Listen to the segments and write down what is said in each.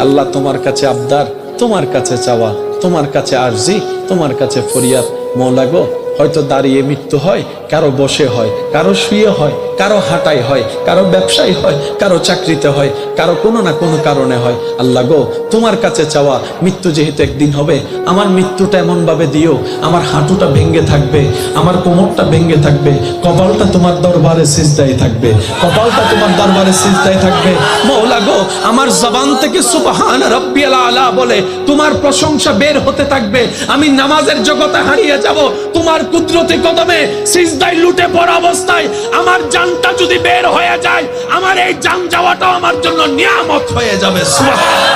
আল্লাহ তোমার কাছে আবদার, তোমার কাছে চাওয়া, তোমার কাছে আরজি, তোমার কাছে ফরিয়াদ। মওলা গো, হয়তো দাঁড়িয়ে মৃত্যু হয়, কারো বসে হয়, কারো শুয়ে হয়, কারো হাঁটাই হয়, কারো ব্যবসায় হয়, কারো চাকরিতে হয়, কারো কোনো না কোনো কারণে হয়। আল্লাহ গো, তোমার কাছে চাওয়া, মৃত্যু যেহেতু একদিন হবে, আমার মৃত্যুটা এমন ভাবে দিও আমার হাঁটুটা ভেঙে থাকবে, আমার কোমরটা ভেঙে থাকবে, কপালটা তোমার দরবারে সিজদায় থাকবে, কপালটা তোমার দরবারে সিজদায় থাকবে। মওলা গো, আমার জবান থেকে সুবহান রাব্বিয়াল আলা বলে তোমার প্রশংসা বের হতে থাকবে। আমি নামাজের জগতে হারিয়ে যাব, তোমার কুদরতি কদমে সিজদায় লুটে পড়া অবস্থায় আমার জানটা যদি বের হয়ে যায়, আমার এই জান যাওয়াটাও আমার জন্য নিয়ামত হয়ে যাবে। সুবহানাল্লাহ।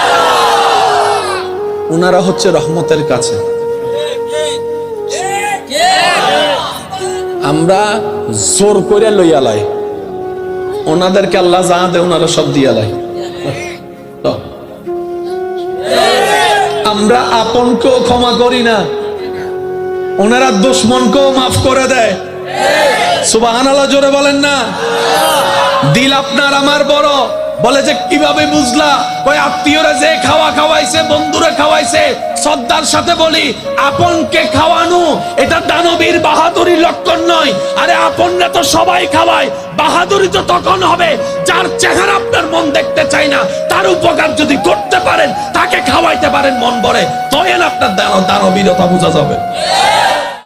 উনারা হচ্ছে রহমতের কাছে, আমরা জোর করে লইয়া লাই, ওনাদেরকে আল্লাহ যা দেয় ওনারা সব দিয়া লাই। আমরা আপনকেও ক্ষমা করি না, ওনারা দুশমনকেও মাফ করে দেয়। সুবহানাল্লাহ, জোরে বলেন না। দিল আপনার আমার বড়। বলে যে কিভাবে বুঝলা? কই আত্মীয়রা যে খাওয়া খাওয়াইছে, বন্ধুরা খাওয়াইছে। শ্রদ্ধার সাথে বলি, আপনকে খাওয়ানো এটা দানবীর বাহাদুরির লক্ষণ নয়। আরে আপনরা তো সবাই খাওয়ায়, বাহাদুরি তো তখন হবে যার চেহারা আপনার মন দেখতে চায় না, তার উপকার যদি করতে পারেন, তাকে খাওয়াইতে পারেন মন ভরে, তখন আপনার দানবীরতা বোঝা যাবে।